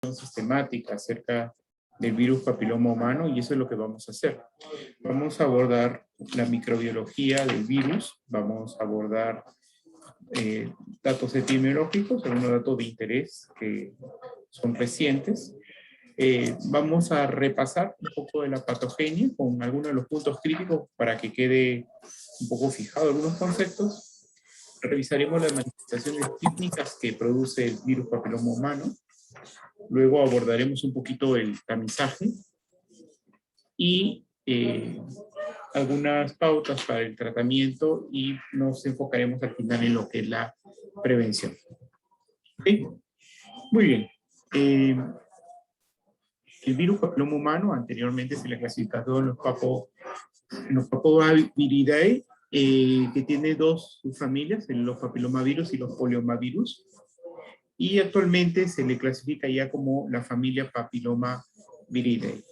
Sistemática acerca del virus papiloma humano y eso es lo que vamos a hacer. Vamos a abordar la microbiología del virus, vamos a abordar datos epidemiológicos, algunos datos de interés que son recientes. Vamos a repasar un poco de la patogenia con algunos de los puntos críticos para que quede un poco fijado algunos conceptos. Revisaremos las manifestaciones clínicas que produce el virus papiloma humano. Luego abordaremos un poquito el tamizaje y algunas pautas para el tratamiento y nos enfocaremos al final en lo que es la prevención. ¿Okay? Muy bien. El virus papiloma humano anteriormente se le clasificó en los Papaviridae, que tiene dos subfamilias, los papilomavirus y los poliomavirus. Y actualmente se le clasifica ya como la familia Papillomaviridae.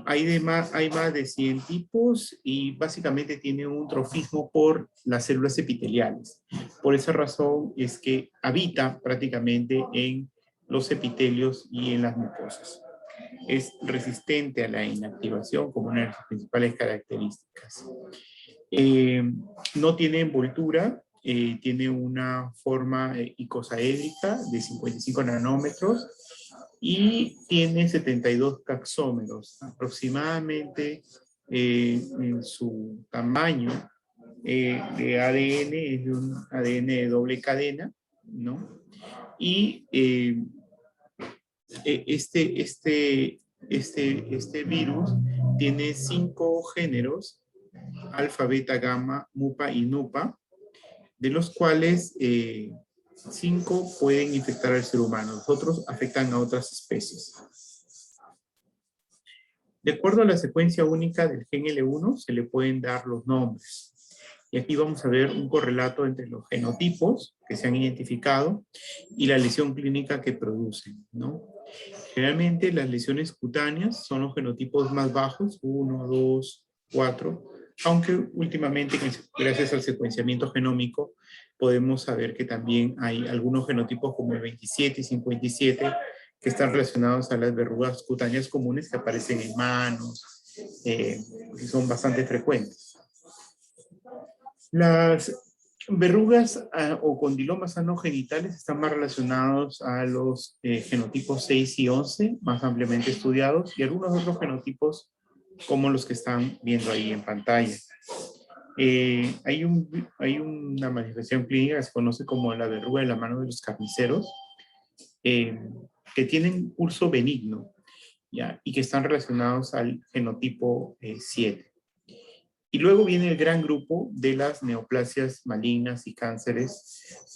Hay más de 100 tipos y básicamente tiene un trofismo por las células epiteliales. Por esa razón es que habita prácticamente en los epitelios y en las mucosas. Es resistente a la inactivación como una de las principales características. No tiene envoltura. Tiene una forma icosaédrica de 55 nanómetros y tiene 72 taxómeros. Aproximadamente en su tamaño de ADN es de un ADN de doble cadena, ¿no? Y este virus tiene 5 géneros, alfa, beta, gamma, mupa y nupa, de los cuales 5 pueden infectar al ser humano, los otros afectan a otras especies. De acuerdo a la secuencia única del gen L1, se le pueden dar los nombres. Y aquí vamos a ver un correlato entre los genotipos que se han identificado y la lesión clínica que producen, ¿no? Generalmente las lesiones cutáneas son los genotipos más bajos, 1, 2, 4, aunque últimamente, gracias al secuenciamiento genómico, podemos saber que también hay algunos genotipos como el 27 y 57 que están relacionados a las verrugas cutáneas comunes que aparecen en manos, y son bastante frecuentes. Las verrugas o condilomas anogenitales están más relacionados a los genotipos 6 y 11, más ampliamente estudiados, y algunos otros genotipos como los que están viendo ahí en pantalla. Hay una manifestación clínica que se conoce como la verruga de la mano de los carniceros, que tienen curso benigno, ¿ya? Y que están relacionados al genotipo 7. Y luego viene el gran grupo de las neoplasias malignas y cánceres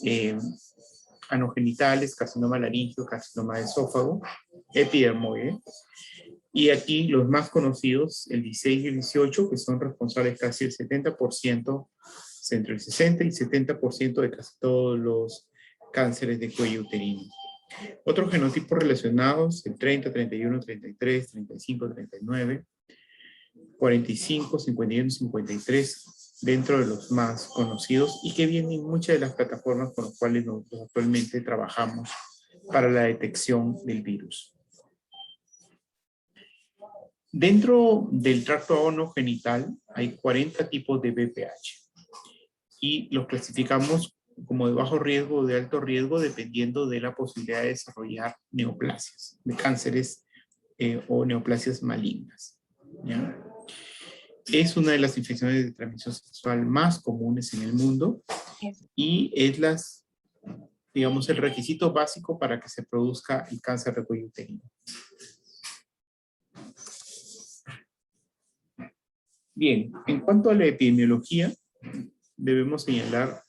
anogenitales, carcinoma laríngeo, carcinoma de esófago, epidermoide. Y aquí los más conocidos, el 16 y el 18, que son responsables casi el 70%, entre el 60 y 70% de casi todos los cánceres de cuello uterino. Otros genotipos relacionados, el 30, 31, 33, 35, 39, 45, 51, 53, dentro de los más conocidos y que vienen muchas de las plataformas con las cuales nosotros actualmente trabajamos para la detección del virus. Dentro del tracto anogenital hay 40 tipos de VPH y los clasificamos como de bajo riesgo o de alto riesgo dependiendo de la posibilidad de desarrollar neoplasias, de cánceres o neoplasias malignas, ¿ya? Es una de las infecciones de transmisión sexual más comunes en el mundo y es digamos, el requisito básico para que se produzca el cáncer de cuello uterino. Bien, en cuanto a la epidemiología, debemos señalar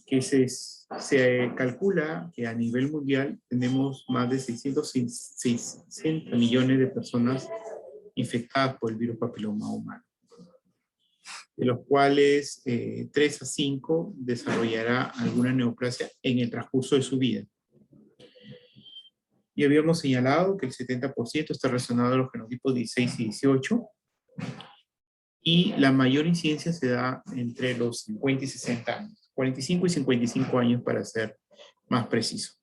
que se calcula que a nivel mundial tenemos más de 660 millones de personas infectadas por el virus papiloma humano, de los cuales 3 a 5 desarrollará alguna neoplasia en el transcurso de su vida. Y habíamos señalado que el 70% está relacionado a los genotipos 16 y 18, y la mayor incidencia se da entre los 50 y 60 años, 45 y 55 años para ser más preciso.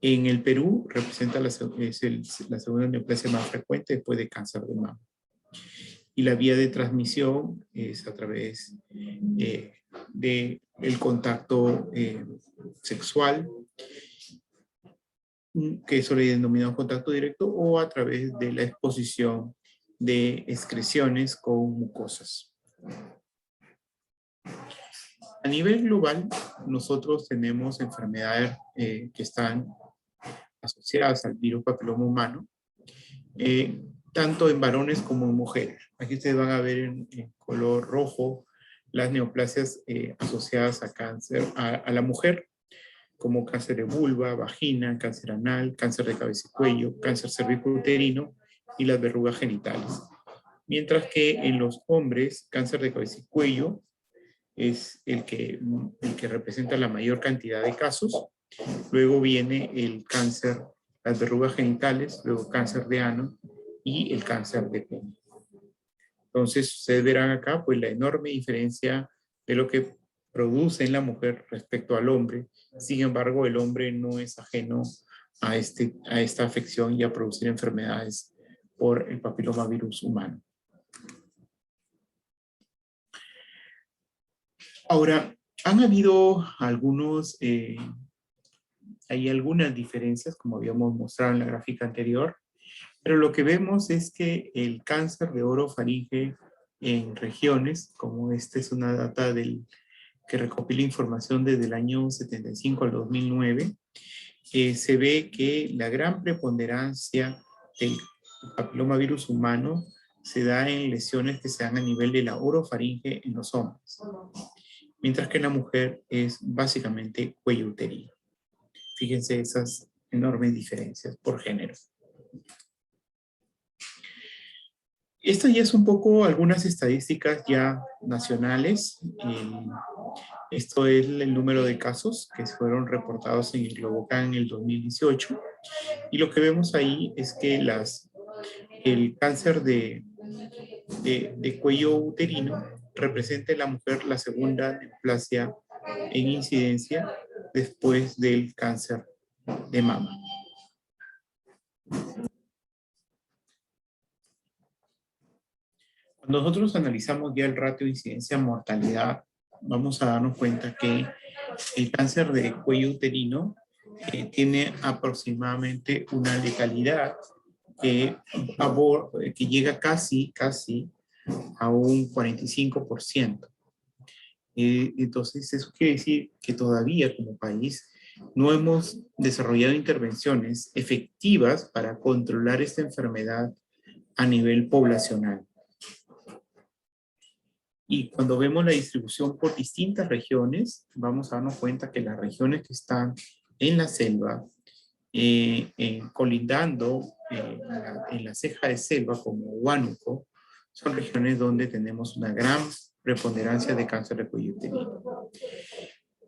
En el Perú representa la segunda neoplasia más frecuente después de cáncer de mama. Y la vía de transmisión es a través del contacto sexual, que eso le denominamos contacto directo, o a través de la exposición de excreciones con mucosas. A nivel global, nosotros tenemos enfermedades que están asociadas al virus papiloma humano, tanto en varones como en mujeres. Aquí ustedes van a ver en color rojo las neoplasias asociadas a cáncer, a la mujer, como cáncer de vulva, vagina, cáncer anal, cáncer de cabeza y cuello, cáncer cervicouterino y las verrugas genitales. Mientras que en los hombres, cáncer de cabeza y cuello es el que representa la mayor cantidad de casos. Luego viene el cáncer, las verrugas genitales, luego cáncer de ano y el cáncer de pene. Entonces, ustedes verán acá pues la enorme diferencia de lo que produce en la mujer respecto al hombre. Sin embargo, el hombre no es ajeno a esta afección y a producir enfermedades por el papilomavirus humano. Ahora, han habido hay algunas diferencias, como habíamos mostrado en la gráfica anterior, pero lo que vemos es que el cáncer de orofaringe en regiones, como esta es una data que recopila información desde el año 75 al 2009, se ve que la gran preponderancia del papilomavirus humano se da en lesiones que se dan a nivel de la orofaringe en los hombres, mientras que en la mujer es básicamente cuello uterino. Fíjense esas enormes diferencias por género. Esto ya es un poco algunas estadísticas ya nacionales. Esto es el número de casos que fueron reportados en el Globocan en el 2018. Y lo que vemos ahí es que el cáncer de cuello uterino representa en la mujer la segunda neoplasia en incidencia después del cáncer de mama. Cuando nosotros analizamos ya el ratio de incidencia-mortalidad, vamos a darnos cuenta que el cáncer de cuello uterino tiene aproximadamente una letalidad que llega casi a un 45%. Entonces, eso quiere decir que todavía como país no hemos desarrollado intervenciones efectivas para controlar esta enfermedad a nivel poblacional. Y cuando vemos la distribución por distintas regiones, vamos a darnos cuenta que las regiones que están en la selva, colindando en la ceja de selva como Huánuco, son regiones donde tenemos una gran preponderancia de cáncer de cuello uterino.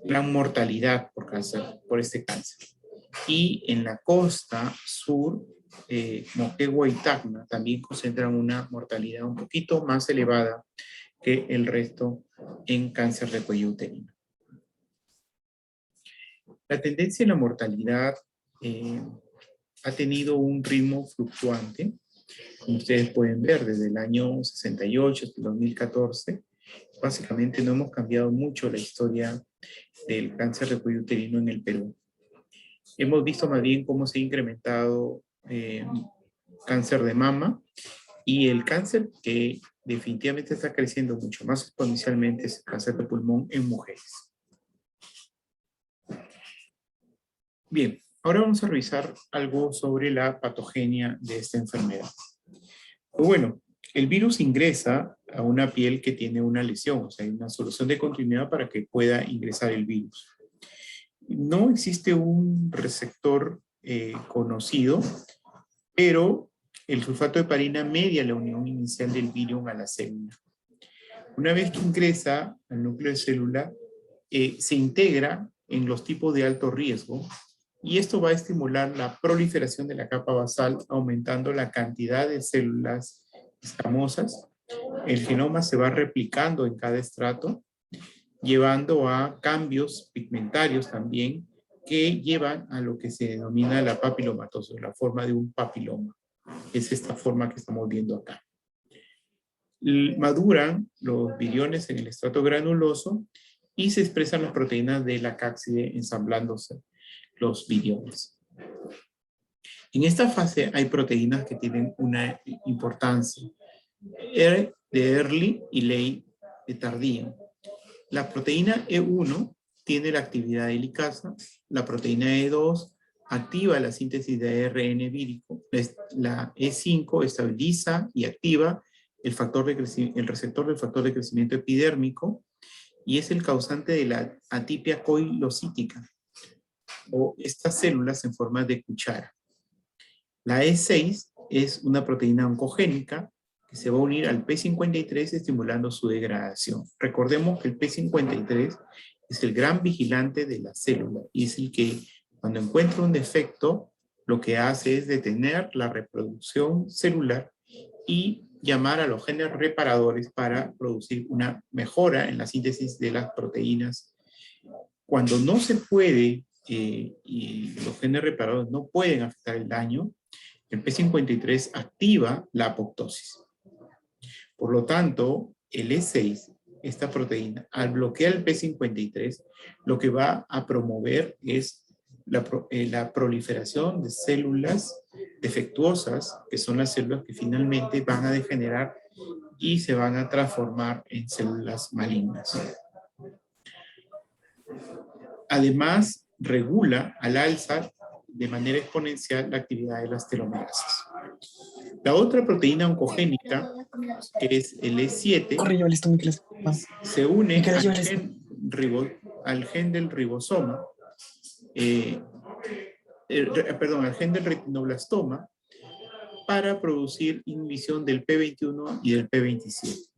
Gran mortalidad por este cáncer. Y en la costa sur, Moquegua y Tacna también concentran una mortalidad un poquito más elevada que el resto en cáncer de cuello uterino. La tendencia en la mortalidad ha tenido un ritmo fluctuante, como ustedes pueden ver, desde el año 68 hasta el 2014. Básicamente no hemos cambiado mucho la historia del cáncer de cuello uterino en el Perú. Hemos visto más bien cómo se ha incrementado cáncer de mama, y el cáncer que definitivamente está creciendo mucho más exponencialmente es el cáncer de pulmón en mujeres. Bien, ahora vamos a revisar algo sobre la patogenia de esta enfermedad. Pues bueno, el virus ingresa a una piel que tiene una lesión, o sea, hay una solución de continuidad para que pueda ingresar el virus. No existe un receptor conocido, pero el sulfato de heparina media la unión inicial del virus a la célula. Una vez que ingresa al núcleo de célula, se integra en los tipos de alto riesgo, y esto va a estimular la proliferación de la capa basal, aumentando la cantidad de células escamosas. El genoma se va replicando en cada estrato, llevando a cambios pigmentarios también que llevan a lo que se denomina la papilomatosis, la forma de un papiloma. Es esta forma que estamos viendo acá. Maduran los viriones en el estrato granuloso y se expresan las proteínas de la cápside ensamblándose los viriones. En esta fase hay proteínas que tienen una importancia. De early y late de tardío. La proteína E1 tiene la actividad de helicasa, la proteína E2 activa la síntesis de ARN vírico, la E5 estabiliza y activa el receptor del factor de crecimiento epidérmico y es el causante de la atipia coilocítica o estas células en forma de cuchara. La E6 es una proteína oncogénica que se va a unir al P53 estimulando su degradación. Recordemos que el P53 es el gran vigilante de la célula y es el que cuando encuentra un defecto lo que hace es detener la reproducción celular y llamar a los genes reparadores para producir una mejora en la síntesis de las proteínas. Cuando no se puede y los genes reparadores no pueden afectar el daño, el P53 activa la apoptosis. Por lo tanto, el E6, esta proteína, al bloquear el P53, lo que va a promover es la proliferación de células defectuosas, que son las células que finalmente van a degenerar y se van a transformar en células malignas. Además, regula al alza de manera exponencial la actividad de las telomerasas. La otra proteína oncogénica, que es el E7, se une al gen del ribosoma, al gen del retinoblastoma, para producir inhibición del P21 y del P27.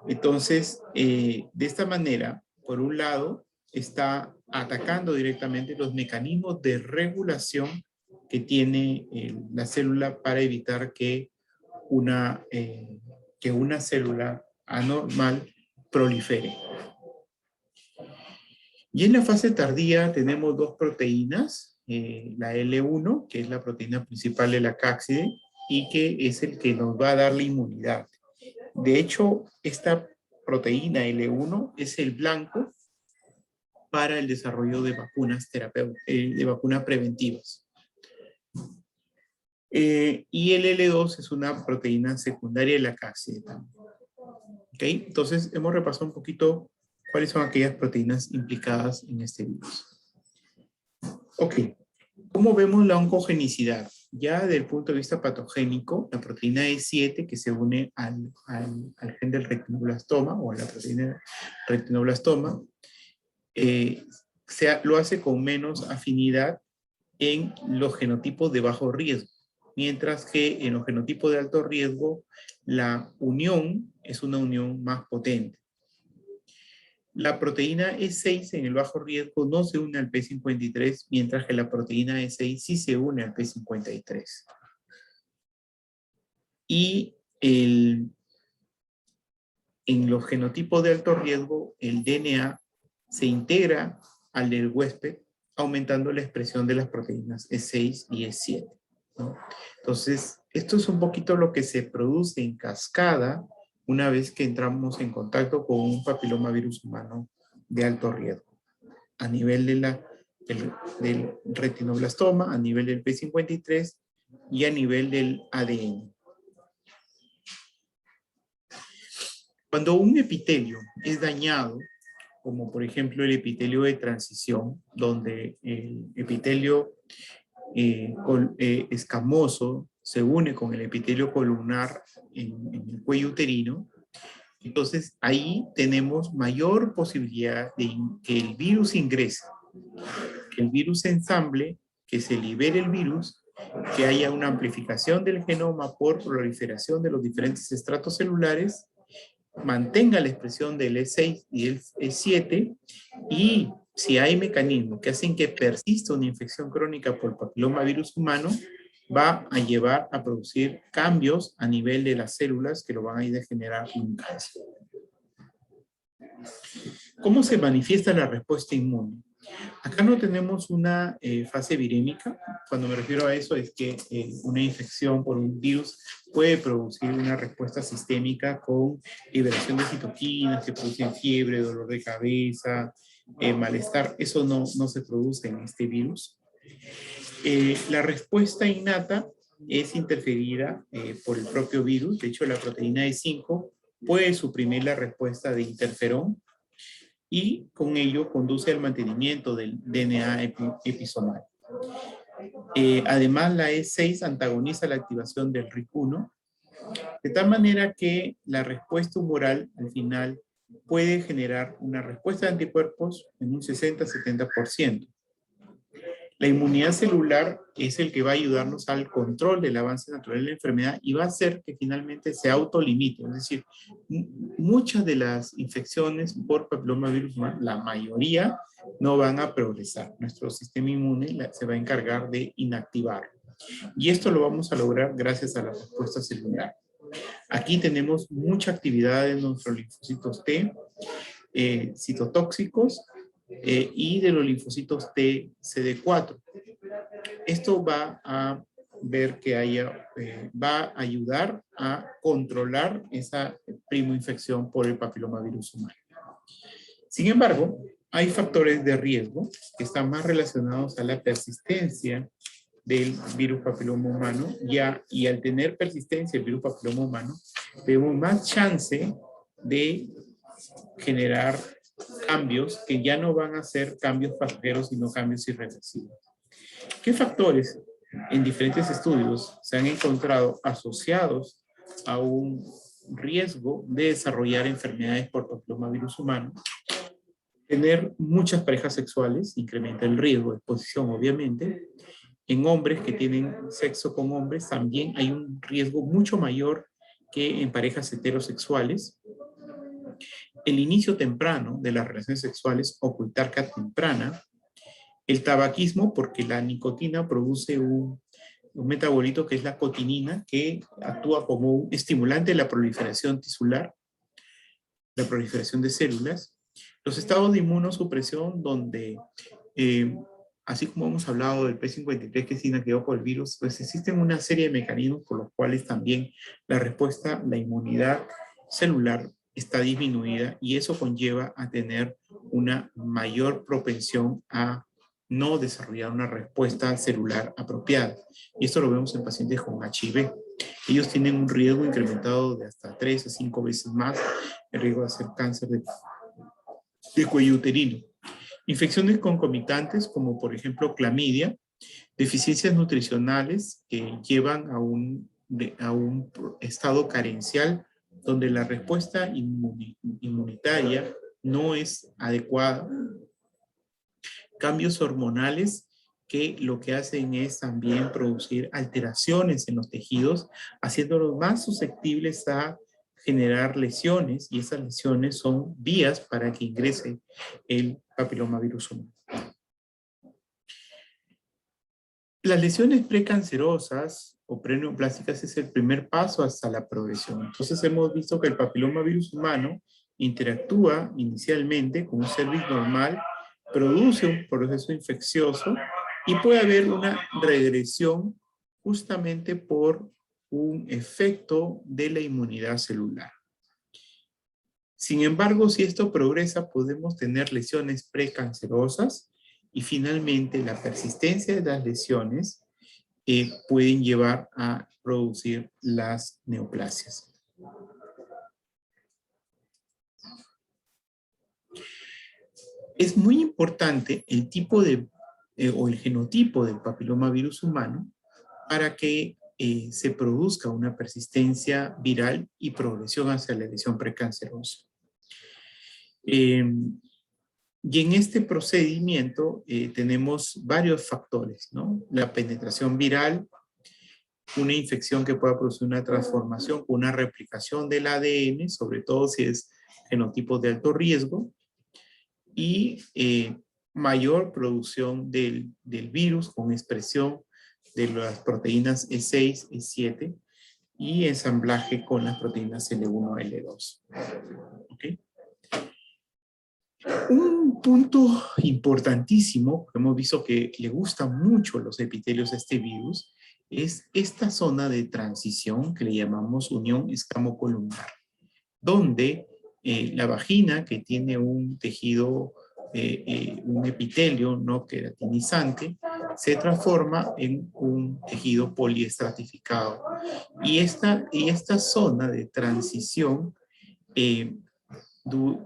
Entonces, de esta manera, por un lado, está atacando directamente los mecanismos de regulación que tiene la célula para evitar que una célula anormal prolifere. Y en la fase tardía tenemos dos proteínas, la L1, que es la proteína principal de la cápside y que es el que nos va a dar la inmunidad. De hecho, esta proteína L1 es el blanco para el desarrollo de vacunas de vacunas preventivas. Y el L2 es una proteína secundaria de la cápside. ¿Okay? Entonces, hemos repasado un poquito cuáles son aquellas proteínas implicadas en este virus. Ok, ¿cómo vemos la oncogenicidad? Ya desde el punto de vista patogénico, la proteína E7 que se une al gen del retinoblastoma o a la proteína retinoblastoma, lo hace con menos afinidad en los genotipos de bajo riesgo, mientras que en los genotipos de alto riesgo la unión es una unión más potente. La proteína E6 en el bajo riesgo no se une al P53, mientras que la proteína E6 sí se une al P53. Y en los genotipos de alto riesgo, el DNA se integra al del huésped, aumentando la expresión de las proteínas E6 y E7, ¿no? Entonces, esto es un poquito lo que se produce en cascada una vez que entramos en contacto con un papilomavirus humano de alto riesgo, a nivel del retinoblastoma, a nivel del P53 y a nivel del ADN. Cuando un epitelio es dañado, como por ejemplo el epitelio de transición, donde el epitelio escamoso se une con el epitelio columnar en el cuello uterino, entonces ahí tenemos mayor posibilidad de que el virus ingrese, que el virus se ensamble, que se libere el virus, que haya una amplificación del genoma por proliferación de los diferentes estratos celulares, mantenga la expresión del E6 y el E7 y si hay mecanismos que hacen que persista una infección crónica por papilomavirus humano, va a llevar a producir cambios a nivel de las células que lo van a ir a generar un cáncer. ¿Cómo se manifiesta la respuesta inmune? Acá no tenemos una fase virémica. Cuando me refiero a eso es que una infección por un virus puede producir una respuesta sistémica con liberación de citoquinas que producen fiebre, dolor de cabeza, malestar. Eso no se produce en este virus. La respuesta innata es interferida por el propio virus. De hecho, la proteína E5 puede suprimir la respuesta de interferón y con ello conduce al mantenimiento del DNA episomal. Además, la E6 antagoniza la activación del RIC1, de tal manera que la respuesta humoral al final puede generar una respuesta de anticuerpos en un 60-70%. La inmunidad celular es el que va a ayudarnos al control del avance natural de la enfermedad y va a hacer que finalmente se autolimite. Es decir, muchas de las infecciones por papilomavirus humano, la mayoría, no van a progresar. Nuestro sistema inmune se va a encargar de inactivarlo. Y esto lo vamos a lograr gracias a la respuesta celular. Aquí tenemos mucha actividad de nuestros linfocitos T, citotóxicos, y de los linfocitos T CD4. Esto va a ver que va a ayudar a controlar esa primoinfección por el papilomavirus humano. Sin embargo, hay factores de riesgo que están más relacionados a la persistencia del virus papiloma humano, y al tener persistencia del virus papiloma humano, tenemos más chance de generar cambios que ya no van a ser cambios pasajeros, sino cambios irreversibles. ¿Qué factores en diferentes estudios se han encontrado asociados a un riesgo de desarrollar enfermedades por papilomavirus humano? Tener muchas parejas sexuales incrementa el riesgo de exposición, obviamente. En hombres que tienen sexo con hombres también hay un riesgo mucho mayor que en parejas heterosexuales. El inicio temprano de las relaciones sexuales o pubertad temprana. El tabaquismo, porque la nicotina produce un metabolito que es la cotinina, que actúa como un estimulante de la proliferación tisular, la proliferación de células. Los estados de inmunosupresión, donde, así como hemos hablado del P53 que es inactivado por el virus, pues existen una serie de mecanismos por los cuales también la respuesta, la inmunidad celular está disminuida, y eso conlleva a tener una mayor propensión a no desarrollar una respuesta celular apropiada. Y esto lo vemos en pacientes con HIV. Ellos tienen un riesgo incrementado de hasta 3 a 5 veces más el riesgo de hacer cáncer de cuello uterino. Infecciones concomitantes como por ejemplo clamidia, deficiencias nutricionales que llevan a un estado carencial donde la respuesta inmunitaria no es adecuada. Cambios hormonales que lo que hacen es también producir alteraciones en los tejidos, haciéndolos más susceptibles a generar lesiones, y esas lesiones son vías para que ingrese el papilomavirus humano. Las lesiones precancerosas o preneoplásticas es el primer paso hasta la progresión. Entonces hemos visto que el papilomavirus humano interactúa inicialmente con un cervix normal, produce un proceso infeccioso y puede haber una regresión justamente por un efecto de la inmunidad celular. Sin embargo, si esto progresa, podemos tener lesiones precancerosas y finalmente la persistencia de las lesiones pueden llevar a producir las neoplasias. Es muy importante el tipo de o el genotipo del papilomavirus humano para que se produzca una persistencia viral y progresión hacia la lesión precancerosa. Y en este procedimiento tenemos varios factores, ¿no? La penetración viral, una infección que pueda producir una transformación, una replicación del ADN, sobre todo si es genotipo de alto riesgo, y mayor producción del virus con expresión de las proteínas E6, E7 y ensamblaje con las proteínas L1, L2. ¿Okay? Un Un punto importantísimo, que hemos visto que le gustan mucho los epitelios a este virus, es esta zona de transición que le llamamos unión escamocolumnar, donde la vagina, que tiene un tejido, un epitelio no queratinizante, se transforma en un tejido poliestratificado. Y esta zona de transición,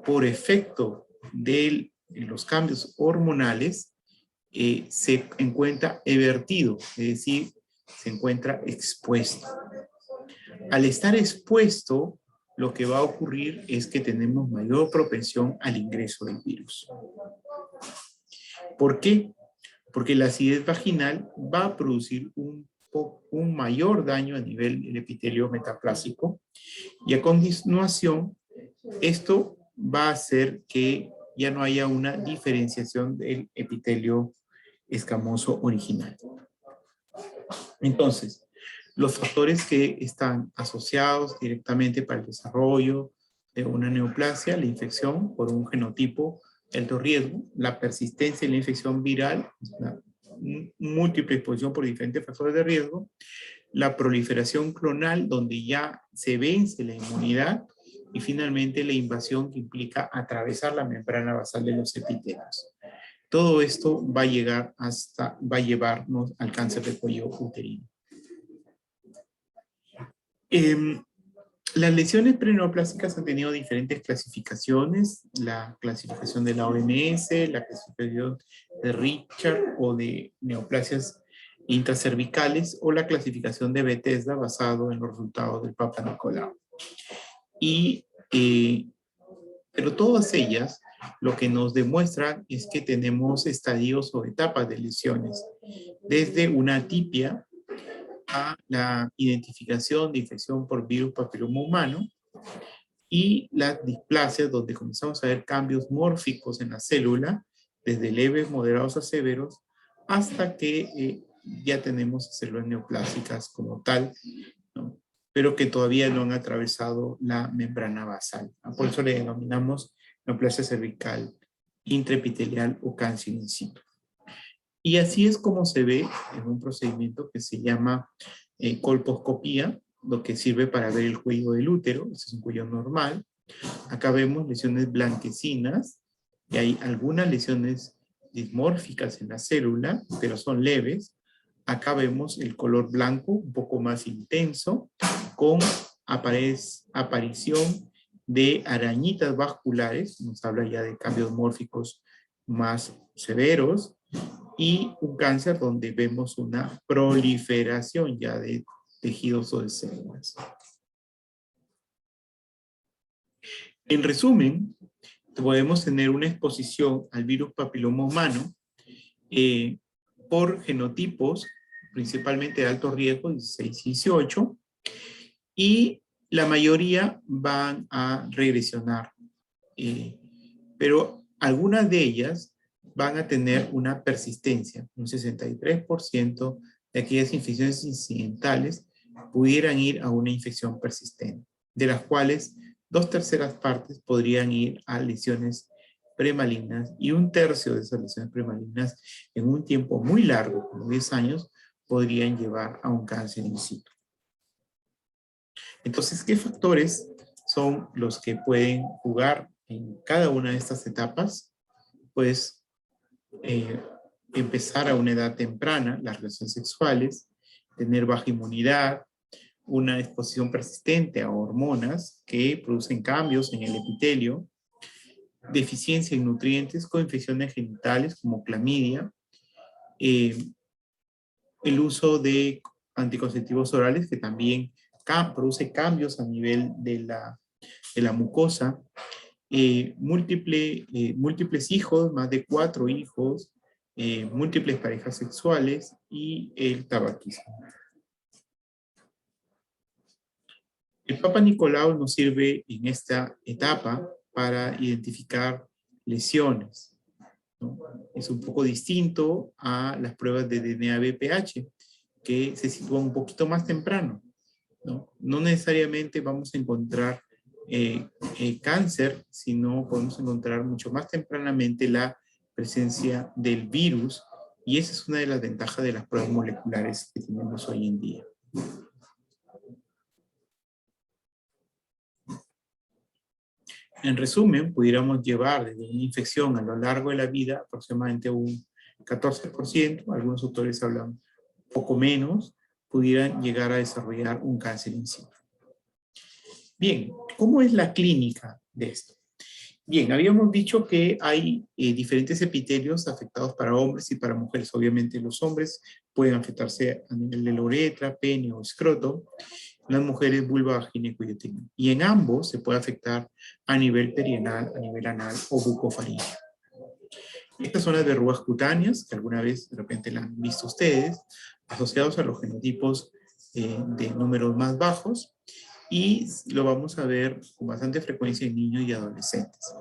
por efecto de los cambios hormonales, se encuentra evertido, es decir, se encuentra expuesto. Al estar expuesto, lo que va a ocurrir es que tenemos mayor propensión al ingreso del virus. ¿Por qué? Porque la acidez vaginal va a producir un mayor daño a nivel del epitelio metaplásico, y a continuación esto va a hacer que ya no haya una diferenciación del epitelio escamoso original. Entonces, los factores que están asociados directamente para el desarrollo de una neoplasia: la infección por un genotipo de alto riesgo, la persistencia de la infección viral, la múltiple exposición por diferentes factores de riesgo, la proliferación clonal, donde ya se vence la inmunidad, y finalmente la invasión, que implica atravesar la membrana basal de los epitelios. Todo esto va a llevarnos al cáncer de cuello uterino. Las lesiones preneoplásicas han tenido diferentes clasificaciones: la clasificación de la OMS, la clasificación de Richard o de neoplasias intracervicales, o la clasificación de Bethesda basado en los resultados del Papa Nicolau. Pero todas ellas lo que nos demuestran es que tenemos estadios o etapas de lesiones, desde una atipia a la identificación de infección por virus papiloma humano, y las displasias, donde comenzamos a ver cambios mórficos en la célula, desde leves, moderados a severos, hasta que ya tenemos células neoplásicas como tal, ¿no? Pero que todavía no han atravesado la membrana basal. Por eso le denominamos neoplasia cervical intraepitelial o cáncer in situ. Y así es como se ve en un procedimiento que se llama colposcopía, lo que sirve para ver el cuello del útero. Este es un cuello normal. Acá vemos lesiones blanquecinas, y hay algunas lesiones dismórficas en la célula, pero son leves. Acá vemos el color blanco un poco más intenso, con aparición de arañitas vasculares, nos habla ya de cambios mórficos más severos, y un cáncer donde vemos una proliferación ya de tejidos o de células. En resumen, podemos tener una exposición al virus papiloma humano por genotipos, principalmente de alto riesgo, 16 y 18, y la mayoría van a regresionar, pero algunas de ellas van a tener una persistencia. Un 63% de aquellas infecciones incidentales pudieran ir a una infección persistente, de las cuales 2/3 partes podrían ir a lesiones premalignas, y 1/3 de esas lesiones premalignas en un tiempo muy largo, como 10 años, podrían llevar a un cáncer in situ. Entonces, ¿qué factores son los que pueden jugar en cada una de estas etapas? Pues empezar a una edad temprana las relaciones sexuales, tener baja inmunidad, una exposición persistente a hormonas que producen cambios en el epitelio, deficiencia en nutrientes con infecciones genitales como clamidia, el uso de anticonceptivos orales, que también produce cambios a nivel de la mucosa, múltiples hijos, más de 4 hijos, múltiples parejas sexuales, y el tabaquismo. El Papa Nicolau nos sirve en esta etapa para identificar lesiones, ¿no? Es un poco distinto a las pruebas de DNA-BPH, que se sitúan un poquito más temprano, ¿no? No necesariamente vamos a encontrar cáncer, sino podemos encontrar mucho más tempranamente la presencia del virus, y esa es una de las ventajas de las pruebas moleculares que tenemos hoy en día. En resumen, pudiéramos llevar desde una infección a lo largo de la vida aproximadamente un 14%, algunos autores hablan poco menos, pudieran llegar a desarrollar un cáncer in situ. Bien, ¿cómo es la clínica de esto? Bien, habíamos dicho que hay diferentes epitelios afectados para hombres y para mujeres. Obviamente los hombres pueden afectarse a nivel de la uretra, pene o escroto. Las mujeres vulva, vagina y cuello uterino. Y en ambos se puede afectar a nivel perianal, a nivel anal o bucofaríngeo. Estas son las verrugas cutáneas, que alguna vez de repente la han visto ustedes, asociados a los genotipos de números más bajos, y lo vamos a ver con bastante frecuencia en niños y adolescentes.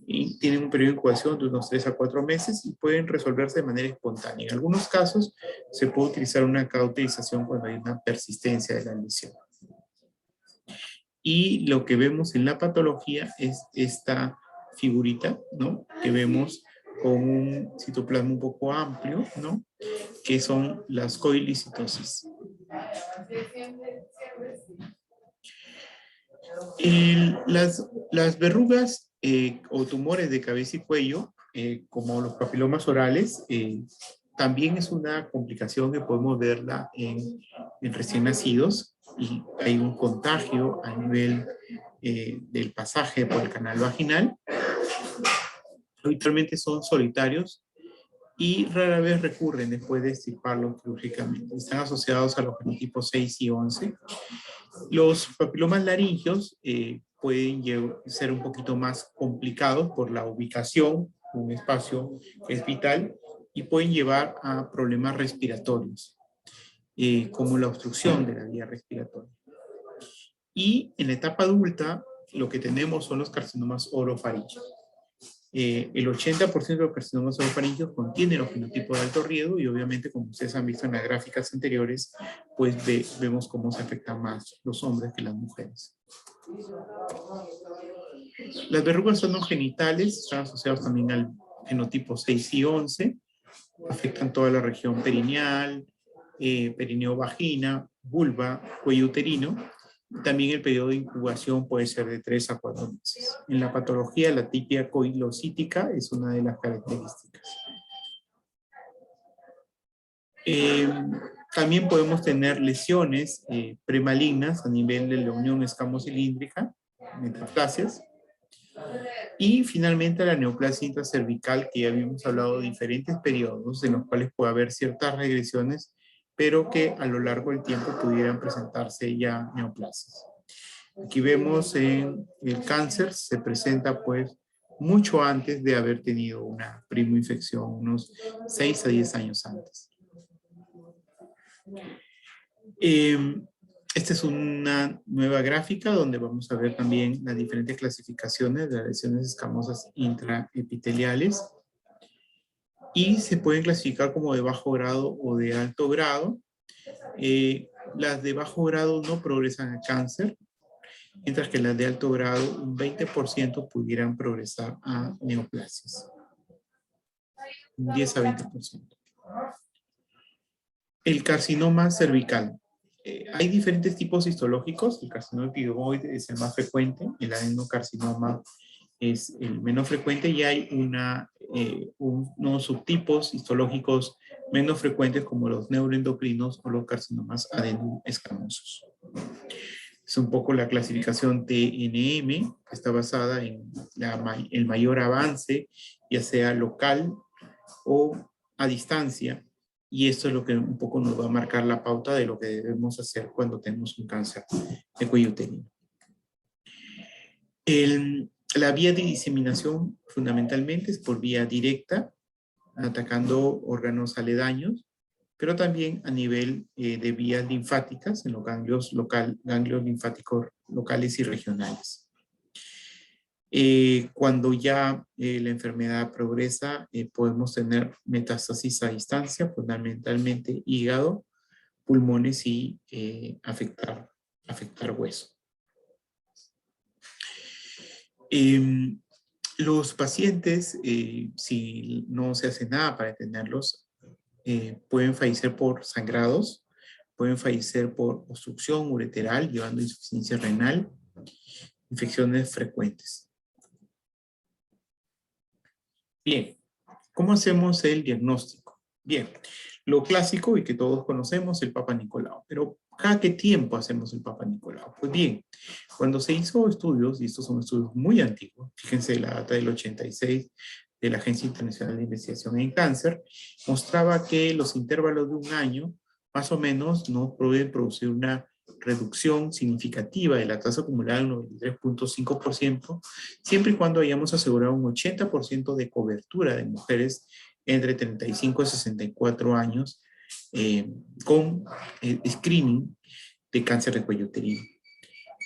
Y tienen un periodo de incubación de unos 3 a 4 meses y pueden resolverse de manera espontánea. En algunos casos se puede utilizar una cauterización cuando hay una persistencia de la lesión. Y lo que vemos en la patología es esta figurita, ¿no? Que vemos con un citoplasma un poco amplio, ¿no? Que son las coilicitosis. Las verrugas o tumores de cabeza y cuello, como los papilomas orales, también es una complicación que podemos verla en recién nacidos, y hay un contagio a nivel del pasaje por el canal vaginal. Habitualmente son solitarios y rara vez recurren después de extirparlos quirúrgicamente. Están asociados a los genotipos 6 y 11. Los papilomas laringeos pueden ser un poquito más complicados por la ubicación, un espacio que es vital, y pueden llevar a problemas respiratorios, como la obstrucción de la vía respiratoria. Y en la etapa adulta, lo que tenemos son los carcinomas orofaringeos. El 80% de los carcinomas orofaringeos contienen los genotipos de alto riesgo, y obviamente, como ustedes han visto en las gráficas anteriores, pues vemos cómo se afectan más los hombres que las mujeres. Las verrugas anogenitales están asociadas también al genotipo 6 y 11, afectan toda la región perineal, perineo-vagina, vulva, cuello uterino. También el periodo de incubación puede ser de 3 a 4 meses. En la patología, la tipia coilocítica es una de las características. También podemos tener lesiones premalignas a nivel de la unión escamocilíndrica, metaplasias. Y finalmente la neoplasia intracervical, que ya habíamos hablado de diferentes periodos en los cuales puede haber ciertas regresiones, pero que a lo largo del tiempo pudieran presentarse ya neoplasias. Aquí vemos en el cáncer, se presenta pues mucho antes de haber tenido una primoinfección, unos 6 a 10 años antes. Esta es una nueva gráfica donde vamos a ver también las diferentes clasificaciones de las lesiones escamosas intraepiteliales, y se pueden clasificar como de bajo grado o de alto grado. Las de bajo grado no progresan a cáncer, mientras que las de alto grado, un 20% pudieran progresar a neoplasias. 10 a 20%. El carcinoma cervical. Hay diferentes tipos histológicos. El carcinoma epidermoide es el más frecuente, el adenocarcinoma es el menos frecuente, y hay unos subtipos histológicos menos frecuentes como los neuroendocrinos o los carcinomas adenoescamosos. Es un poco la clasificación TNM, que está basada en el mayor avance, ya sea local o a distancia, y esto es lo que un poco nos va a marcar la pauta de lo que debemos hacer cuando tenemos un cáncer de cuello uterino. La vía de diseminación fundamentalmente es por vía directa, atacando órganos aledaños, pero también a nivel de vías linfáticas, en los ganglios linfáticos locales y regionales. Cuando ya la enfermedad progresa, podemos tener metástasis a distancia, fundamentalmente hígado, pulmones y afectar hueso. Los pacientes, si no se hace nada para detenerlos, pueden fallecer por sangrados, pueden fallecer por obstrucción ureteral, llevando a insuficiencia renal, infecciones frecuentes. Bien, ¿cómo hacemos el diagnóstico? Bien, lo clásico y que todos conocemos, el Papa Nicolau. Pero ¿cada qué tiempo hacemos el Papa Nicolau? Pues bien, cuando se hizo estudios, y estos son estudios muy antiguos, fíjense la data del 86 de la Agencia Internacional de Investigación en Cáncer, mostraba que los intervalos de un año, más o menos, no pueden producir una reducción significativa de la tasa acumulada del 93.5%, siempre y cuando hayamos asegurado un 80% de cobertura de mujeres entre 35 y 64 años con screening de cáncer de cuello uterino.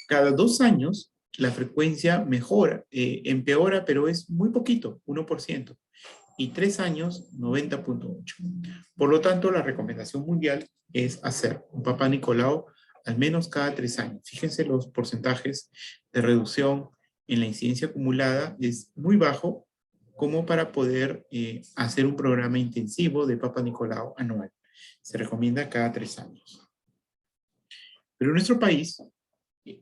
Cada 2 años la frecuencia mejora, empeora, pero es muy poquito, 1%. Y 3 años, 90.8. Por lo tanto, la recomendación mundial es hacer un Papa Nicolau al menos cada 3 años. Fíjense los porcentajes de reducción en la incidencia acumulada, es muy bajo como para poder hacer un programa intensivo de Papa Nicolau anual. Se recomienda cada 3 años. Pero en nuestro país,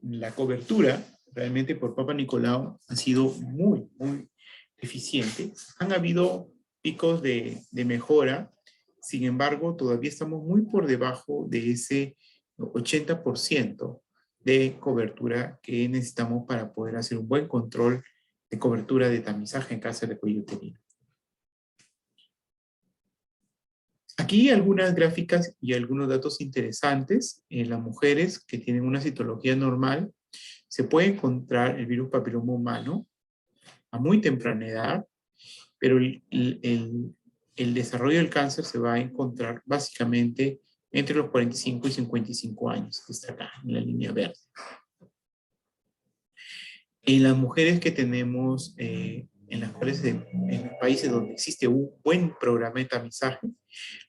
la cobertura realmente por Papa Nicolau ha sido muy deficiente. Han habido picos de mejora, sin embargo, todavía estamos muy por debajo de ese 80% de cobertura que necesitamos para poder hacer un buen control de cobertura de tamizaje en cáncer de cuello uterino. Aquí algunas gráficas y algunos datos interesantes. En las mujeres que tienen una citología normal, se puede encontrar el virus papiloma humano a muy temprana edad, pero el desarrollo del cáncer se va a encontrar básicamente entre los 45 y 55 años, que está acá en la línea verde. En las mujeres que tenemos en los países donde existe un buen programa de tamizaje,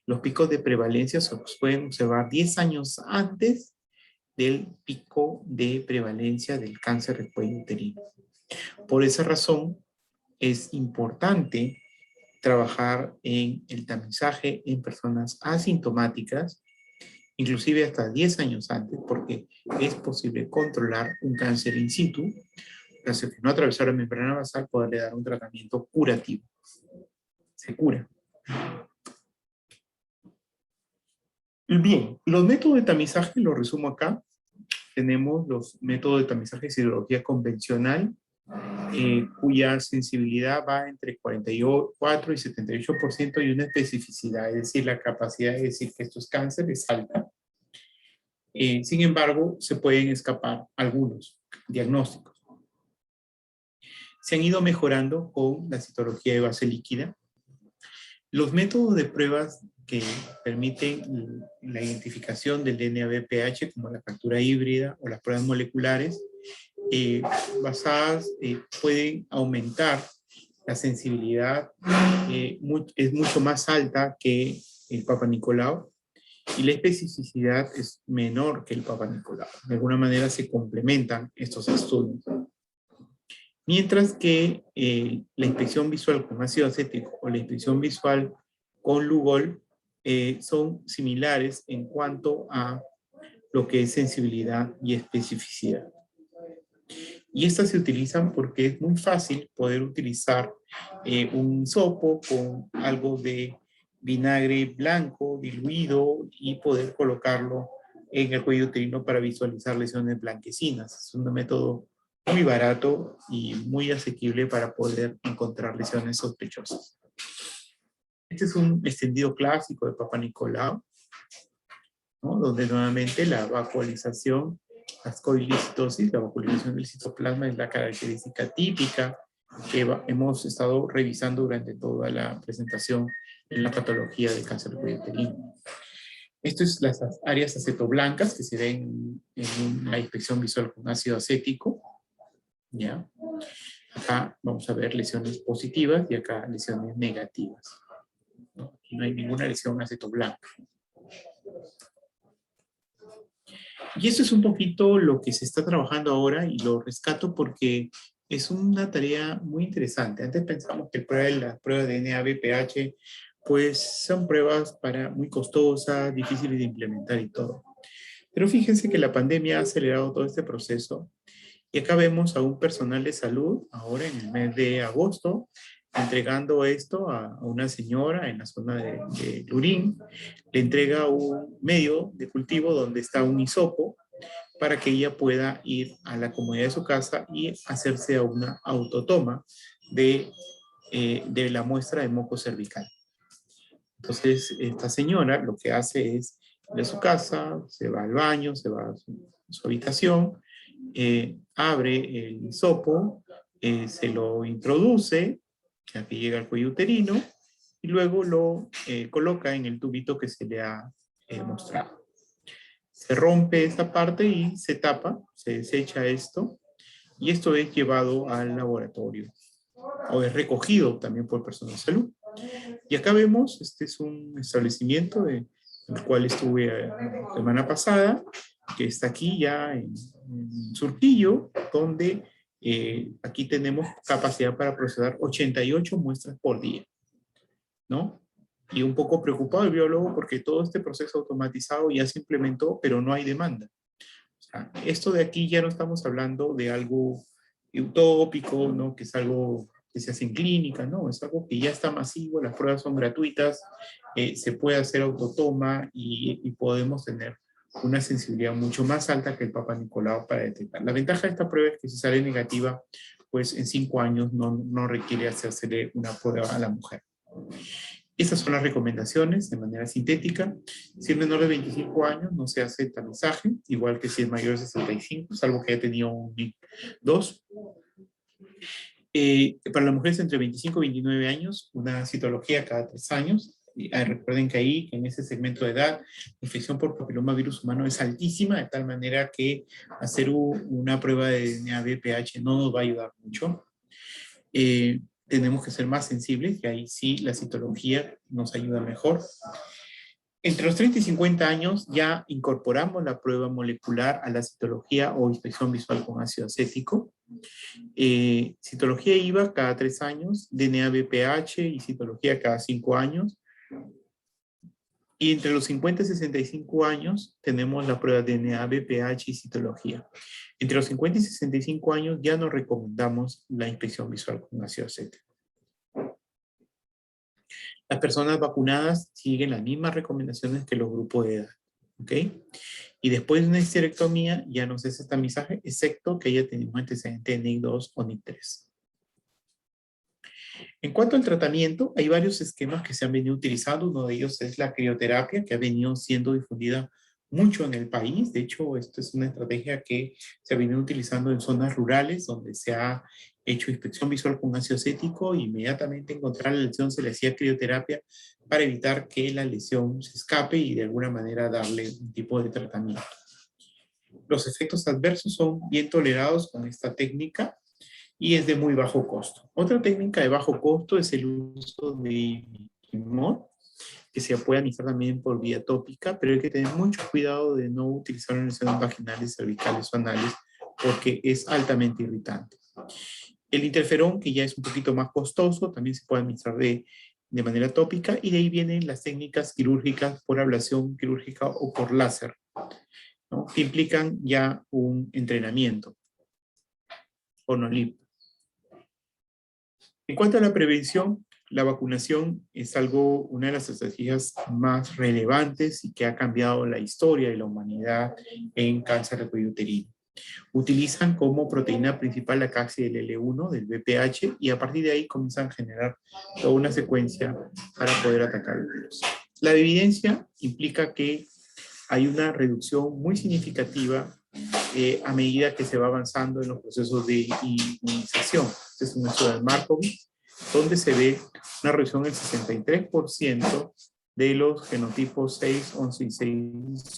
los picos de prevalencia se pueden observar 10 años antes del pico de prevalencia del cáncer de cuello uterino. Por esa razón, es importante trabajar en el tamizaje en personas asintomáticas, inclusive hasta 10 años antes, porque es posible controlar un cáncer in situ, cáncer que no atravesó la membrana basal, poderle dar un tratamiento curativo. Se cura. Bien, los métodos de tamizaje los resumo acá. Tenemos los métodos de tamizaje de serología convencional, cuya sensibilidad va entre 44 y 78% y una especificidad, es decir, la capacidad de decir que esto es cáncer es alta. Sin embargo, se pueden escapar algunos diagnósticos. Se han ido mejorando con la citología de base líquida. Los métodos de pruebas que permiten la identificación del DNA-BPH, como la captura híbrida o las pruebas moleculares, basadas pueden aumentar la sensibilidad, es mucho más alta que el Papa Nicolau y la especificidad es menor que el Papa Nicolau. De alguna manera se complementan estos estudios. Mientras que la inspección visual con ácido acético o la inspección visual con Lugol son similares en cuanto a lo que es sensibilidad y especificidad. Y estas se utilizan porque es muy fácil poder utilizar un hisopo con algo de vinagre blanco diluido y poder colocarlo en el cuello uterino para visualizar lesiones blanquecinas. Es un método muy barato y muy asequible para poder encontrar lesiones sospechosas. Este es un extendido clásico de Papa Nicolau, ¿no? Donde nuevamente la vacuolización, la coilicitosis, la vacuolización del citoplasma es la característica típica que hemos estado revisando durante toda la presentación en la patología de cáncer de cuello uterino. Esto es las áreas acetoblancas que se ven en la inspección visual con ácido acético. ¿Ya? Acá vamos a ver lesiones positivas y acá lesiones negativas. ¿No? Aquí no hay ninguna lesión acetoblanca. Y esto es un poquito lo que se está trabajando ahora y lo rescato porque es una tarea muy interesante. Antes pensamos que las pruebas de DNA, BPH, pues son pruebas muy costosas, difíciles de implementar y todo. Pero fíjense que la pandemia ha acelerado todo este proceso y acá vemos a un personal de salud, ahora en el mes de agosto, entregando esto a una señora en la zona de Lurín. Le entrega un medio de cultivo donde está un hisopo para que ella pueda ir a la comodidad de su casa y hacerse una autotoma de la muestra de moco cervical. Entonces, esta señora lo que hace es ir a su casa, se va al baño, se va a su habitación, abre el hisopo, se lo introduce, aquí llega al cuello uterino, y luego lo coloca en el tubito que se le ha mostrado. Se rompe esta parte y se tapa, se desecha esto, y esto es llevado al laboratorio, o es recogido también por personal de salud. Y acá vemos, este es un establecimiento en el cual estuve la semana pasada, que está aquí ya en Surquillo, donde aquí tenemos capacidad para procesar 88 muestras por día, ¿no? Y un poco preocupado el biólogo porque todo este proceso automatizado ya se implementó, pero no hay demanda. O sea, esto de aquí ya no estamos hablando de algo utópico, ¿no? Que es algo que se hace en clínica, ¿no? Es algo que ya está masivo, las pruebas son gratuitas, se puede hacer autotoma y podemos tener una sensibilidad mucho más alta que el Papa Nicolau para detectar. La ventaja de esta prueba es que si sale negativa, pues en 5 años no requiere hacerse una prueba a la mujer. Estas son las recomendaciones de manera sintética. Si es menor de 25 años, no se hace tamizaje, igual que si es mayor de 65, salvo que haya tenido un NIC2. Para las mujeres entre 25 y 29 años, una citología cada 3 años. Recuerden que ahí, en ese segmento de edad, la infección por papilomavirus humano es altísima, de tal manera que hacer una prueba de DNA BPH no nos va a ayudar mucho. Tenemos que ser más sensibles, y ahí sí la citología nos ayuda mejor. Entre los 30 y 50 años ya incorporamos la prueba molecular a la citología o inspección visual con ácido acético. Citología IVA cada 3 años, DNA BPH y citología cada 5 años. Y entre los 50 y 65 años tenemos la prueba de DNA, BPH y citología. Entre los 50 y 65 años ya no recomendamos la inspección visual con ácido acético. Las personas vacunadas siguen las mismas recomendaciones que los grupos de edad. ¿Ok? Y después de una histerectomía ya no se hace tamizaje, excepto que haya tenido un antecedente de NIC2 o NIC3. En cuanto al tratamiento, hay varios esquemas que se han venido utilizando. Uno de ellos es la crioterapia, que ha venido siendo difundida mucho en el país. De hecho, esto es una estrategia que se ha venido utilizando en zonas rurales, donde se ha hecho inspección visual con ácido acético. Inmediatamente encontrar la lesión se le hacía crioterapia para evitar que la lesión se escape y de alguna manera darle un tipo de tratamiento. Los efectos adversos son bien tolerados con esta técnica y es de muy bajo costo. Otra técnica de bajo costo es el uso de imiquimod, que se puede administrar también por vía tópica, pero hay que tener mucho cuidado de no utilizar en lesiones vaginales, cervicales o anales, porque es altamente irritante. El interferón, que ya es un poquito más costoso, también se puede administrar de manera tópica, y de ahí vienen las técnicas quirúrgicas por ablación quirúrgica o por láser, ¿no? Que implican ya un entrenamiento o no libre. En cuanto a la prevención, la vacunación es una de las estrategias más relevantes y que ha cambiado la historia de la humanidad en cáncer de cuello uterino. Utilizan como proteína principal la caxi del L1 del VPH y a partir de ahí comienzan a generar toda una secuencia para poder atacar el virus. La evidencia implica que hay una reducción muy significativa a medida que se va avanzando en los procesos de inmunización. Este es un estudio de Markovitch, donde se ve una reducción del 63% de los genotipos 6, 11 y 6,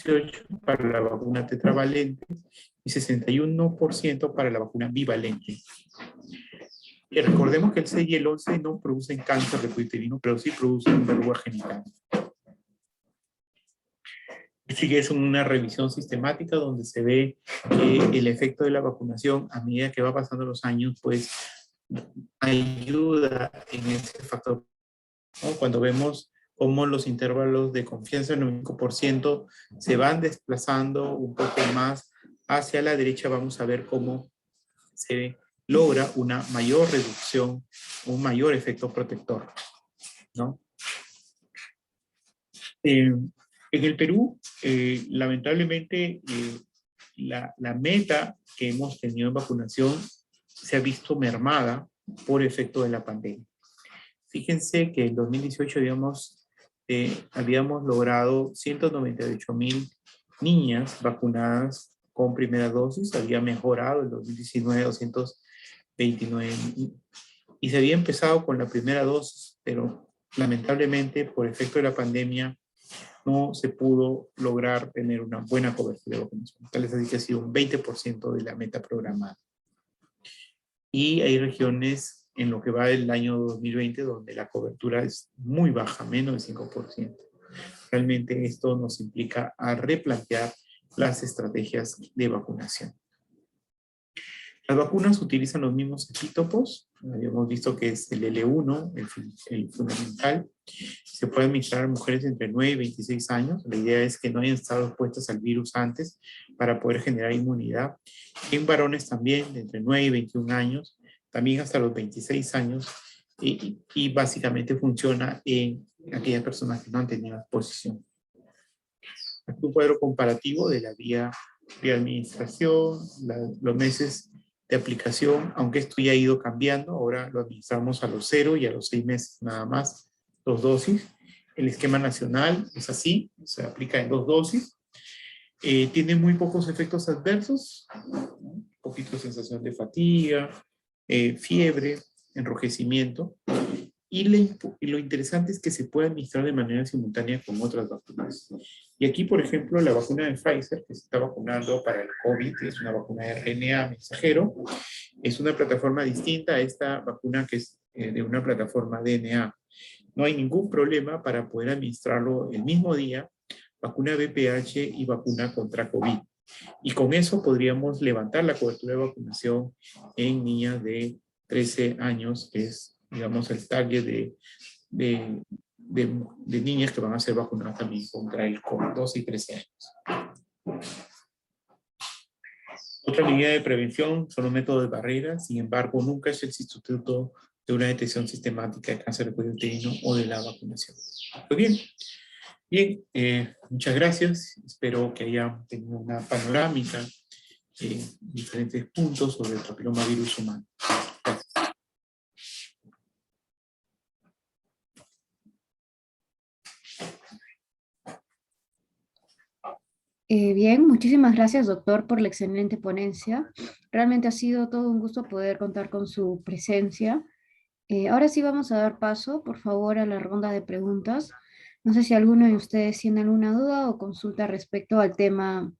18 para la vacuna tetravalente y 61% para la vacuna bivalente. Y recordemos que el 6 y el 11 no producen cáncer de cuello uterino, pero sí producen verruga genital. Sí que es una revisión sistemática donde se ve que el efecto de la vacunación a medida que va pasando los años, pues ayuda en ese factor, ¿no? Cuando vemos cómo los intervalos de confianza en un 5% se van desplazando un poco más hacia la derecha, vamos a ver cómo se logra una mayor reducción, un mayor efecto protector, ¿no? En el Perú, lamentablemente, la meta que hemos tenido en vacunación se ha visto mermada por efecto de la pandemia. Fíjense que en 2018 habíamos logrado 198,000 niñas vacunadas con primera dosis, había mejorado en 2019 229,000 y se había empezado con la primera dosis, pero lamentablemente por efecto de la pandemia no se pudo lograr tener una buena cobertura de vacunación. Tal es así que ha sido un 20% de la meta programada. Y hay regiones en lo que va del año 2020 donde la cobertura es muy baja, menos del 5%. Realmente esto nos implica a replantear las estrategias de vacunación. Las vacunas utilizan los mismos epítopos. Habíamos visto que es el L1, el fundamental. Se puede administrar a mujeres entre 9 y 26 años. La idea es que no hayan estado expuestas al virus antes para poder generar inmunidad. En varones también, de entre 9 y 21 años, también hasta los 26 años. Y básicamente funciona en aquellas personas que no han tenido exposición. Aquí un cuadro comparativo de la vía de administración, los meses de aplicación, aunque esto ya ha ido cambiando, ahora lo administramos a los 0 y a los 6 meses nada más, 2 dosis. El esquema nacional es así, se aplica en 2 dosis. Tiene muy pocos efectos adversos, un poquito de sensación de fatiga, fiebre, enrojecimiento. Y lo interesante es que se puede administrar de manera simultánea con otras vacunas. Y aquí, por ejemplo, la vacuna de Pfizer, que se está vacunando para el COVID, que es una vacuna de RNA mensajero, es una plataforma distinta a esta vacuna que es de una plataforma DNA. No hay ningún problema para poder administrarlo el mismo día, vacuna VPH y vacuna contra COVID. Y con eso podríamos levantar la cobertura de vacunación en niñas de 13 años, que es, digamos, el target de niñas que van a ser vacunadas también contra el COVID, 12 y 13 años. Otra medida de prevención son los métodos de barrera, sin embargo, nunca es el sustituto de una detección sistemática de cáncer de cuello uterino o de la vacunación. Pues bien, muchas gracias. Espero que hayan tenido una panorámica en diferentes puntos sobre el papilomavirus humano. Gracias. Bien, muchísimas gracias, doctor, por la excelente ponencia. Realmente ha sido todo un gusto poder contar con su presencia. Ahora sí vamos a dar paso, por favor, a la ronda de preguntas. No sé si alguno de ustedes tiene alguna duda o consulta respecto al tema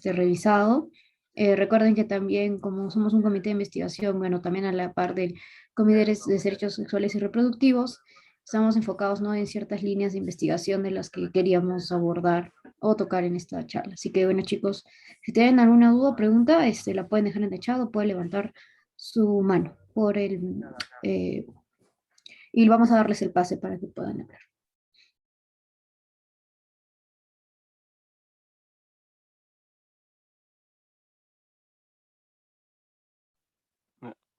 revisado. Recuerden que también, como somos un comité de investigación, bueno, también a la par del Comité de Derechos Sexuales y Reproductivos, estamos enfocados, ¿no?, en ciertas líneas de investigación de las que queríamos abordar o tocar en esta charla. Así que, bueno, chicos, si tienen alguna duda o pregunta, la pueden dejar en el chat o pueden levantar su mano eh, y vamos a darles el pase para que puedan hablar.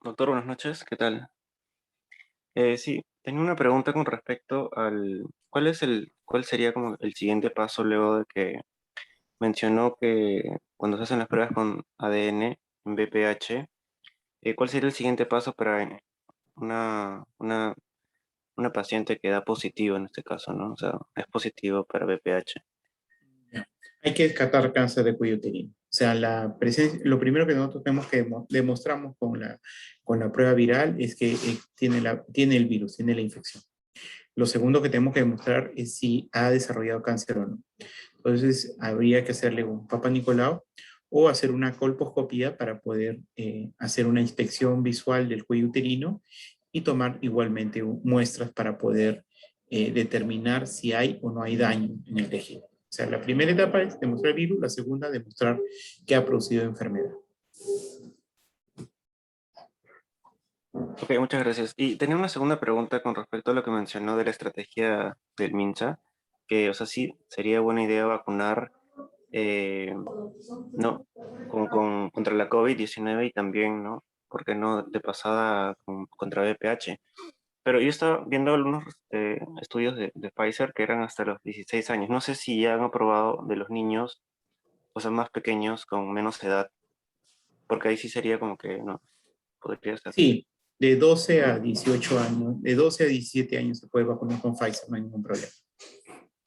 Doctor, buenas noches, ¿qué tal? Sí, tenía una pregunta con respecto al ¿cuál sería como el siguiente paso luego de que mencionó que cuando se hacen las pruebas con ADN en VPH, ¿cuál sería el siguiente paso para una paciente que da positivo en este caso, ¿no? O sea, es positivo para VPH. Hay que descartar cáncer de cuello uterino. O sea, lo primero que nosotros tenemos que demostramos con la prueba viral es que tiene el virus, tiene la infección. Lo segundo que tenemos que demostrar es si ha desarrollado cáncer o no. Entonces, habría que hacerle un Papa Nicolau o hacer una colposcopía para poder hacer una inspección visual del cuello uterino y tomar igualmente muestras para poder determinar si hay o no hay daño en el tejido. O sea, la primera etapa es demostrar el virus, la segunda demostrar que ha producido enfermedad. Ok, muchas gracias. Y tenía una segunda pregunta con respecto a lo que mencionó de la estrategia del MINSA, que, o sea, sí, sería buena idea vacunar, ¿no? Contra la COVID-19 y también, ¿no? ¿Por qué no de pasada contra VPH? Pero yo estaba viendo algunos estudios de Pfizer que eran hasta los 16 años. No sé si ya han aprobado de los niños, o sea, más pequeños, con menos edad, porque ahí sí sería como que, no, podría ser. Sí, de 12 a 18 años, de 12 a 17 años se puede vacunar con Pfizer, no hay ningún problema.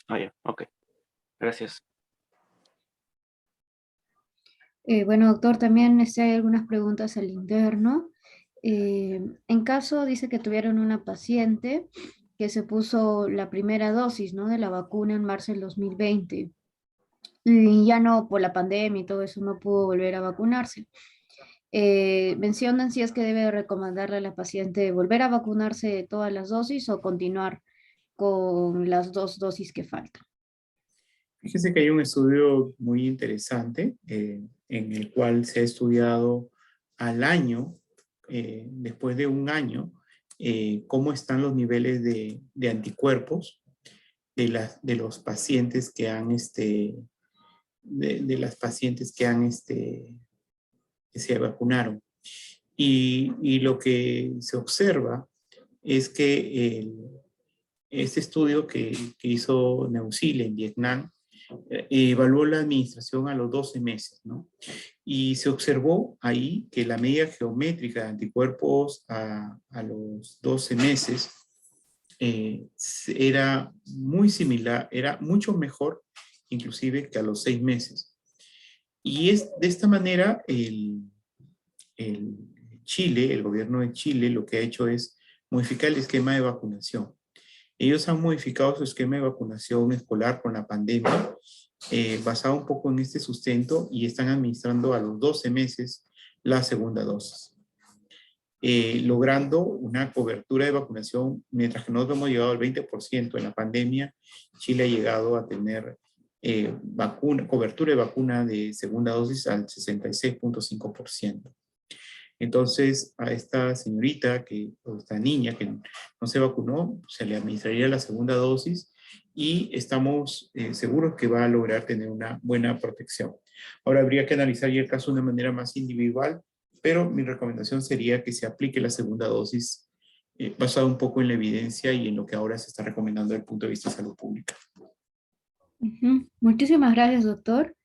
Ah, ya, ok. Gracias. Bueno, doctor, también hay algunas preguntas al interno. En caso, dice que tuvieron una paciente que se puso la primera dosis, ¿no? De la vacuna en marzo del 2020 y ya no, por la pandemia y todo eso, no pudo volver a vacunarse. Mencionan si es que debe recomendarle a la paciente volver a vacunarse todas las dosis o continuar con las dos dosis que faltan. Fíjese que hay un estudio muy interesante en el cual se ha estudiado al año, después de un año, cómo están los niveles de anticuerpos de los pacientes que han, de las pacientes que han, que se vacunaron. Y lo que se observa es que este estudio que hizo Neusil en Vietnam evaluó la administración a los 12 meses, ¿no? Y se observó ahí que la medida geométrica de anticuerpos a los 12 meses era muy similar, era mucho mejor inclusive que a los 6 meses. Y es de esta manera el Chile, el gobierno de Chile, lo que ha hecho es modificar el esquema de vacunación. Ellos han modificado su esquema de vacunación escolar con la pandemia, basado un poco en este sustento, y están administrando a los 12 meses la segunda dosis, logrando una cobertura de vacunación. Mientras que nosotros hemos llegado al 20% en la pandemia, Chile ha llegado a tener cobertura de vacuna de segunda dosis al 66.5%. Entonces, a esta señorita, o esta niña que no se vacunó, se le administraría la segunda dosis y estamos seguros que va a lograr tener una buena protección. Ahora habría que analizar ya el caso de una manera más individual, pero mi recomendación sería que se aplique la segunda dosis basada un poco en la evidencia y en lo que ahora se está recomendando desde el punto de vista de salud pública. Muchísimas gracias, doctor.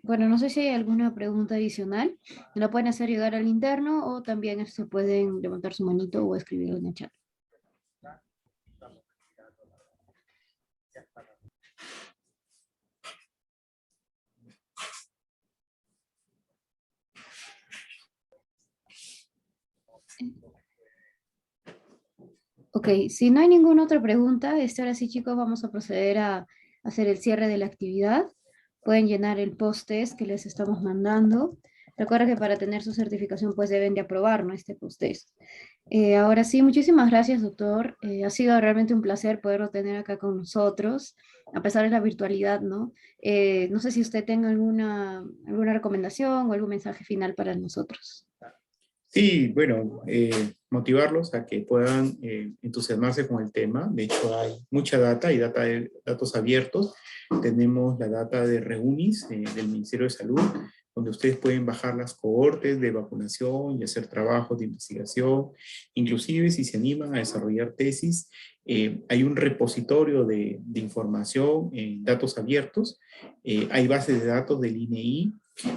Bueno, no sé si hay alguna pregunta adicional. Me la pueden hacer llegar al interno o también se pueden levantar su manito o escribirlo en el chat. Ok, si no hay ninguna otra pregunta, ahora sí, chicos, vamos a proceder a hacer el cierre de la actividad. Pueden llenar el post-test que les estamos mandando. Recuerda que para tener su certificación, pues deben de aprobar, ¿no? Este post-test. Ahora sí, muchísimas gracias, doctor. Ha sido realmente un placer poderlo tener acá con nosotros, a pesar de la virtualidad, ¿no? No sé si usted tenga alguna recomendación o algún mensaje final para nosotros. Sí, bueno, motivarlos a que puedan entusiasmarse con el tema. De hecho, hay mucha data, hay datos abiertos. Tenemos la data de REUNIS del Ministerio de Salud, donde ustedes pueden bajar las cohortes de vacunación y hacer trabajos de investigación. Inclusive, si se animan a desarrollar tesis, hay un repositorio de información en datos abiertos. Hay bases de datos del INEI.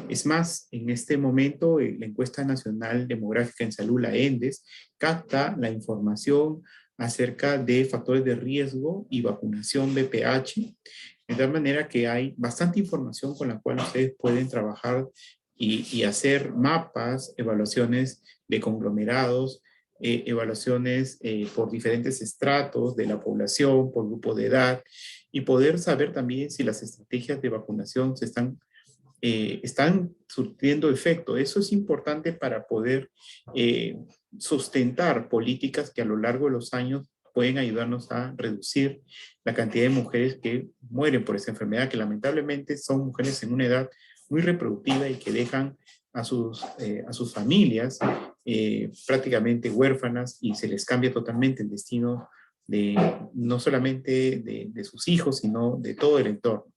Es más, en este momento la encuesta nacional demográfica en salud, la ENDES, capta la información acerca de factores de riesgo y vacunación VPH, de tal manera que hay bastante información con la cual ustedes pueden trabajar y hacer mapas, evaluaciones de conglomerados, evaluaciones por diferentes estratos de la población, por grupo de edad, y poder saber también si las estrategias de vacunación están surtiendo efecto. Eso es importante para poder sustentar políticas que a lo largo de los años pueden ayudarnos a reducir la cantidad de mujeres que mueren por esta enfermedad, que lamentablemente son mujeres en una edad muy reproductiva y que dejan a sus familias prácticamente huérfanas, y se les cambia totalmente el destino no solamente de sus hijos, sino de todo el entorno.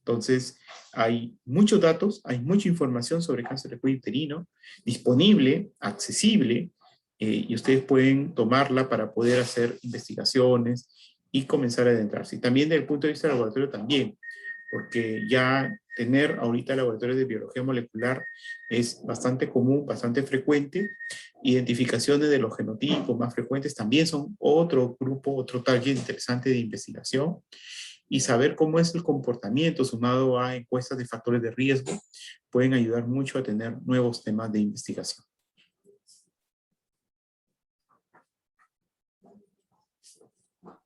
Entonces, hay muchos datos, hay mucha información sobre cáncer de cuello uterino disponible, accesible, y ustedes pueden tomarla para poder hacer investigaciones y comenzar a adentrarse. Y también desde el punto de vista del laboratorio también, porque ya tener ahorita laboratorios de biología molecular es bastante común, bastante frecuente. Identificaciones de los genotipos más frecuentes también son otro grupo, otro target interesante de investigación. Y saber cómo es el comportamiento sumado a encuestas de factores de riesgo pueden ayudar mucho a tener nuevos temas de investigación.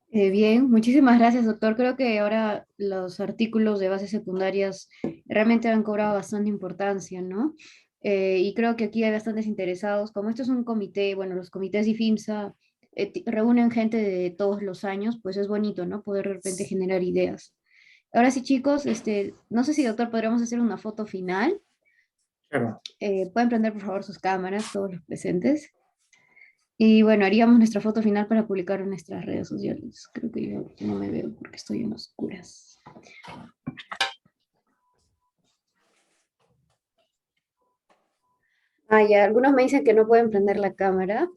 Bien, muchísimas gracias, doctor. Creo que ahora los artículos de bases secundarias realmente han cobrado bastante importancia, ¿no? Y creo que aquí hay bastantes interesados. Como esto es un comité, bueno, los comités de IFIMSA reúnen gente de todos los años, pues es bonito, ¿no? Poder de repente generar ideas. Ahora sí, chicos, no sé si, doctor, podríamos hacer una foto final. Claro. Pueden prender, por favor, sus cámaras, todos los presentes. Y bueno, haríamos nuestra foto final para publicar en nuestras redes sociales. Creo que yo no me veo porque estoy en oscuras. Ya, algunos me dicen que no pueden prender la cámara.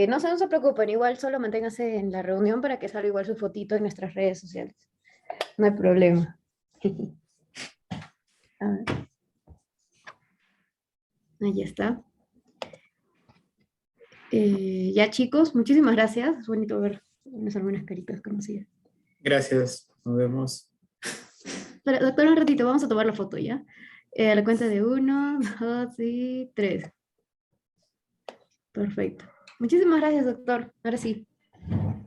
No se preocupen, igual solo manténganse en la reunión para que salga igual su fotito en nuestras redes sociales. No hay problema. A ver. Ahí está. Ya, chicos, muchísimas gracias. Es bonito ver algunas caritas conocidas. Gracias, nos vemos. Pero, doctor, un ratito, vamos a tomar la foto ya. A la cuenta de 1, 2 y 3. Perfecto. Muchísimas gracias, doctor. Ahora sí.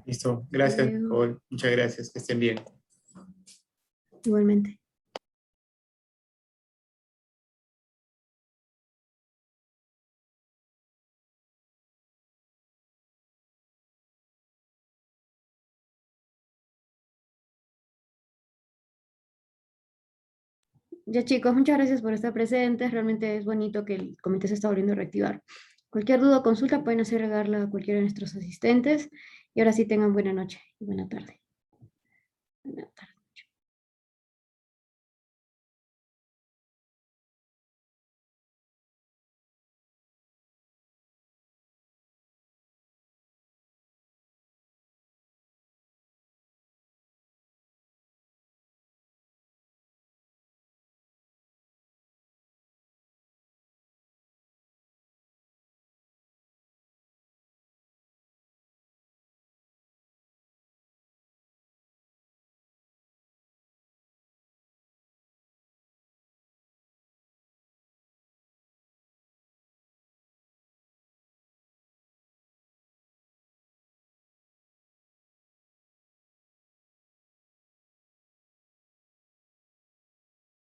Listo, gracias, Paul. Muchas gracias, que estén bien. Igualmente. Ya, chicos, muchas gracias por estar presentes. Realmente es bonito que el comité se está volviendo a reactivar. Cualquier duda o consulta pueden hacer llegarla a cualquiera de nuestros asistentes. Y ahora sí tengan buena noche y buena tarde. Buena tarde.